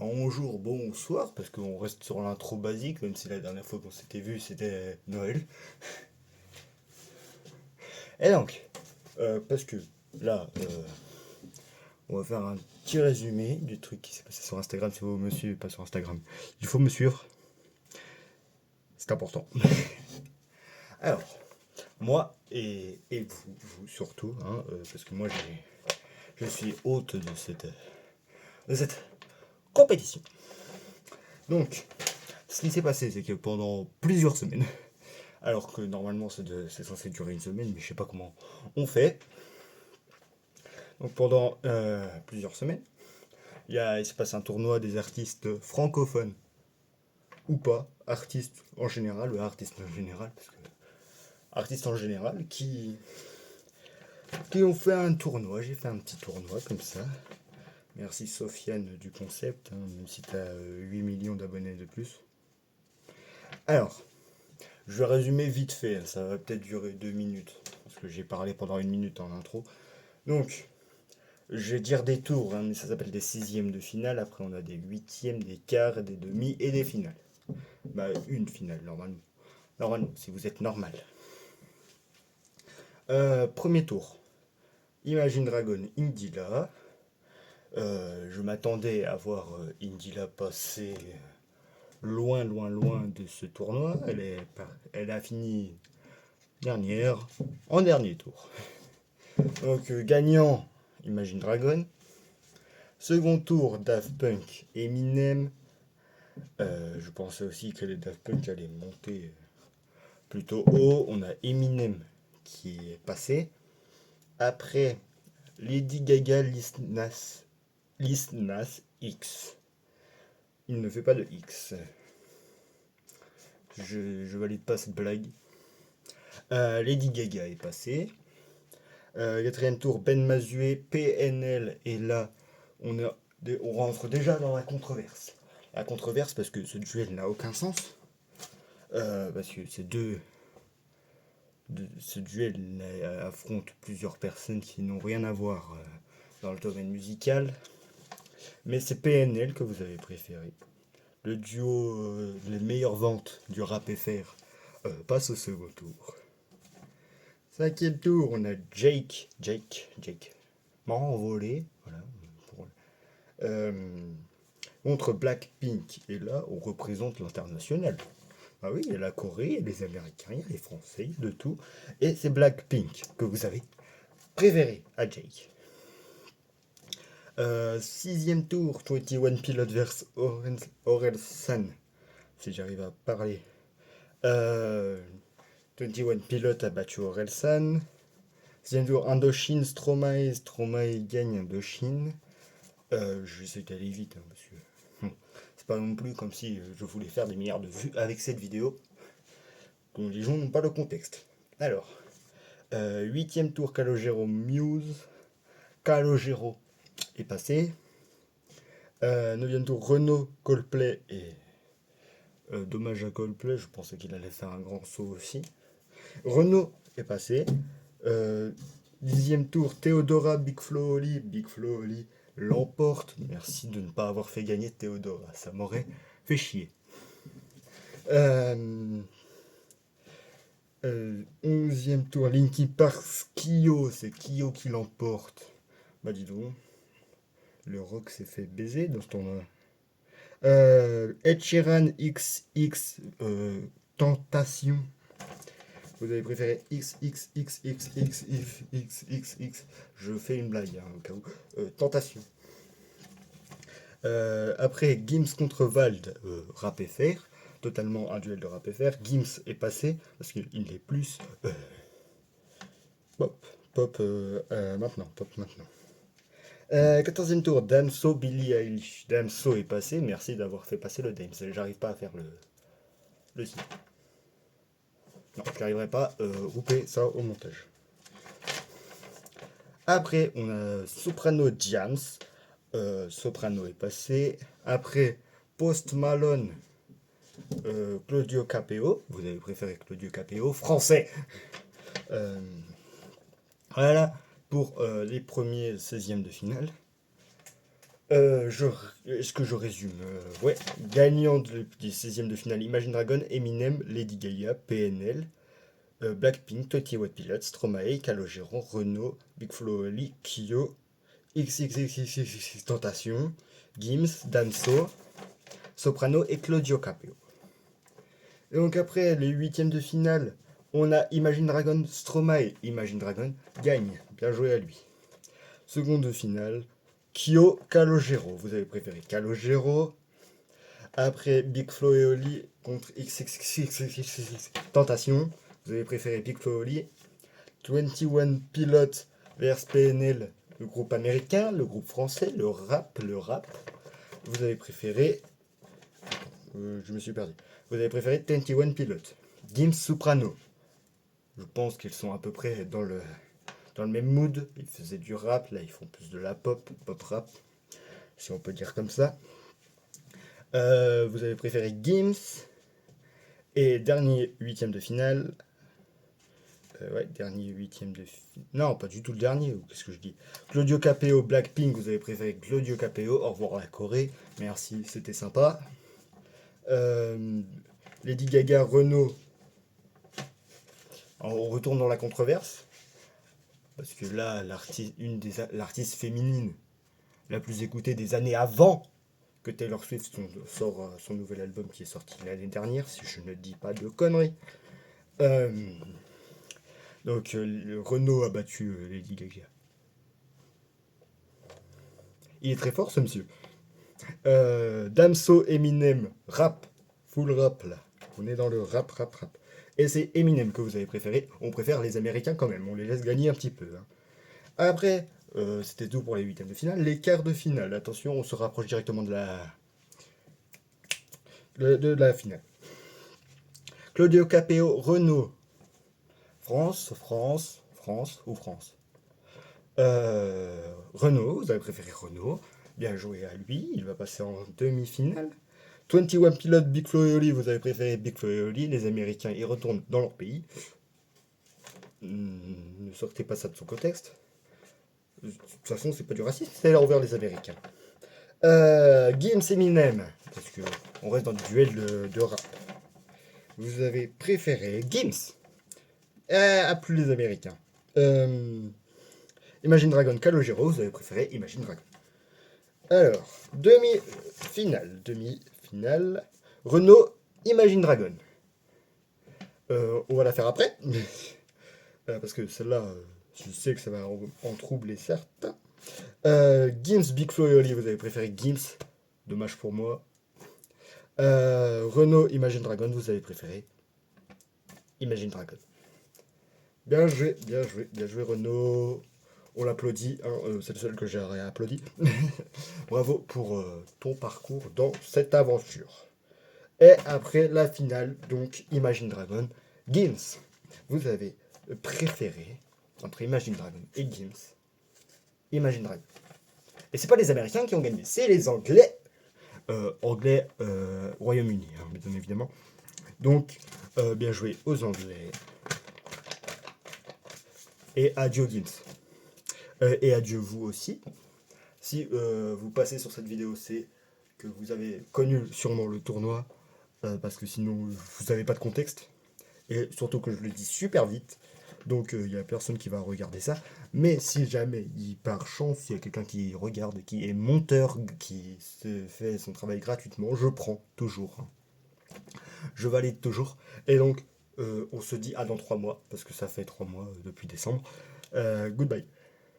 Bonjour, bonsoir, parce qu'on reste sur l'intro basique, même si la dernière fois qu'on s'était vu c'était Noël. Et donc, parce que là, on va faire un petit résumé du truc qui s'est passé sur Instagram. Si vous me suivez pas sur Instagram, il faut me suivre, c'est important. Alors, moi et vous surtout, hein, parce que moi je suis hôte de cette compétition. Donc, ce qui s'est passé, c'est que pendant plusieurs semaines, alors que normalement c'est censé durer une semaine, mais je sais pas comment on fait. Donc pendant plusieurs semaines, il se passe un tournoi des artistes francophones, ou pas, artistes en général, ou artistes en général, parce que artistes en général, qui ont fait un tournoi. J'ai fait un petit tournoi comme ça. Merci Sofiane du concept, hein, même si tu as 8 millions d'abonnés de plus. Alors, je vais résumer vite fait, ça va peut-être durer 2 minutes, parce que j'ai parlé pendant 1 minute en intro. Donc, je vais dire des tours, hein, mais ça s'appelle des sixièmes de finale. Après, on a des huitièmes, des quarts, des demi et des finales. Bah, une finale, normalement. Normalement, si vous êtes normal. Premier tour. Imagine Dragon Indila. Je m'attendais à voir Indila passer loin, loin, loin de ce tournoi. Elle a fini dernière, en dernier tour. Donc, gagnant, Imagine Dragon. Second tour, Daft Punk, Eminem. Je pensais aussi que les Daft Punk allaient monter plutôt haut. On a Eminem qui est passé. Après, Lady Gaga, Lil Nas X. Il ne fait pas de X. Je valide pas cette blague. Lady Gaga est passé. Quatrième tour, Ben Mazué, PNL. Et là, on rentre déjà dans la controverse. La controverse parce que ce duel n'a aucun sens. Parce que ce duel affronte plusieurs personnes qui n'ont rien à voir dans le domaine musical. Mais c'est PNL que vous avez préféré. Le duo, les meilleures ventes du rap FR passe au second tour. Cinquième tour, on a Jake, m'a envolé, voilà, euh, contre Blackpink. Et là, on représente l'international. Ah oui, il y a la Corée, il y a les Américains, il y a les Français, de tout. Et c'est Blackpink que vous avez préféré à Jake. Sixième tour, 21 Pilot vs Orelsan. Si j'arrive à parler. 21 Pilot a battu Orelsan. Sixième tour, Indochine, Stromae gagne Indochine. Je vais essayer d'aller vite, hein, parce que c'est pas non plus comme si je voulais faire des milliards de vues avec cette vidéo. Donc les gens n'ont pas le contexte. Alors, huitième tour, Calogero Muse. Calogero est passé. Neuvième tour, Renault Coldplay. Et dommage à Coldplay, je pensais qu'il allait faire un grand saut aussi. Renault est passé. Dixième tour, Théodora Big Flo Oli l'emporte. Merci de ne pas avoir fait gagner Théodora, ça m'aurait fait chier. 11e tour, Linky Park, Kyo, c'est Kyo qui l'emporte. Bah dis donc, le rock s'est fait baiser dans ce tournoi. Ed Sheeran XX Tentation. Vous avez préféré XXXXXXXX. Je fais une blague, hein, au cas où. Tentation. Après, Gims contre Vald, Rap FR. Totalement un duel de Rap FR. Gims est passé parce qu'il est plus pop maintenant. 14e tour, Damso, Billie Eilish. Damso est passé, merci d'avoir fait passer le Dames. J'arrive pas à faire le signe. Non, je n'arriverai pas à rouper ça au montage. Après, on a Soprano Jams. Soprano est passé. Après, Post Malone, Claudio Capeo. Vous avez préféré Claudio Capeo, français. Voilà pour les premiers 16e de finale. Est-ce que je résume? Ouais, gagnant du 16e de finale Imagine Dragon, Eminem, Lady Gaga, PNL, Blackpink, 21 Pilots, Stromae, Calogero, Renault, Big Flo et Oli, Kyo, XXXXX Tentation, Gims, Damso, Soprano et Claudio Capeo. Et donc après les huitièmes de finale, on a Imagine Dragon, Stromae. Imagine Dragon gagne. Bien joué à lui. Seconde de finale, Kyo, Calogero. Vous avez préféré Calogero. Après Big Flo et Oli contre XXXXX Tentation. Vous avez préféré Big Flo et Oli. 21 Pilots vers PNL, le groupe américain, le groupe français, le rap. Vous avez préféré. Je me suis perdu. Vous avez préféré 21 Pilots. Gims, Soprano. Je pense qu'ils sont à peu près dans le même mood. Ils faisaient du rap, là ils font plus de la pop rap, si on peut dire comme ça. Vous avez préféré Gims. Et dernier huitième de finale. Ouais, dernier huitième de finale. Non, pas du tout le dernier, qu'est-ce que je dis? Claudio Capeo, Blackpink, vous avez préféré Claudio Capeo. Au revoir la Corée. Merci, c'était sympa. Lady Gaga, Renault. On retourne dans la controverse. Parce que là, l'artiste féminine la plus écoutée des années avant que Taylor Swift sort son nouvel album qui est sorti l'année dernière, si je ne dis pas de conneries. Donc, Renault a battu Lady Gaga. Il est très fort, ce monsieur. Damso, Eminem, rap, full rap là. On est dans le rap. Et c'est Eminem que vous avez préféré. On préfère les Américains quand même, on les laisse gagner un petit peu. Hein. Après, c'était tout pour les huitièmes de finale. Les quarts de finale, attention, on se rapproche directement de la finale. Claudio Capeo, Renault. France. Renault, vous avez préféré Renault. Bien joué à lui, il va passer en demi-finale. 21 Pilots, Big Flo et Oli, vous avez préféré Big Flo et Oli. Les Américains, ils retournent dans leur pays. Ne sortez pas ça de son contexte. De toute façon, c'est pas du racisme, c'est envers les Américains. Gims Eminem, parce que on reste dans le duel de rap. Vous avez préféré Gims à plus les Américains. Imagine Dragon, Calogero, vous avez préféré Imagine Dragon. Alors, demi-finale. Renault, Imagine Dragon. On va la faire après. Parce que celle-là, je sais que ça va en troubler certains. Gims, Big Flo et Oli, vous avez préféré Gims. Dommage pour moi. Renault, Imagine Dragon, vous avez préféré Imagine Dragon. Bien joué Renault. On l'applaudit, hein, c'est le seul que j'ai applaudi. Bravo pour ton parcours dans cette aventure. Et après la finale, donc Imagine Dragon, Gims. Vous avez préféré entre Imagine Dragon et Gims, Imagine Dragon. Et c'est pas les Américains qui ont gagné, c'est les Anglais. Royaume-Uni, hein, bien évidemment. Donc, bien joué aux Anglais. Et adieu Gims. Et adieu vous aussi. Si vous passez sur cette vidéo, c'est que vous avez connu sûrement le tournoi, parce que sinon vous n'avez pas de contexte. Et surtout que je le dis super vite, donc il n'y a personne qui va regarder ça. Mais si jamais, par chance, il y a quelqu'un qui regarde, qui est monteur, qui se fait son travail gratuitement, je prends toujours. Hein. Je valide toujours. Et donc, on se dit à dans 3 mois, parce que ça fait 3 mois depuis décembre. Goodbye.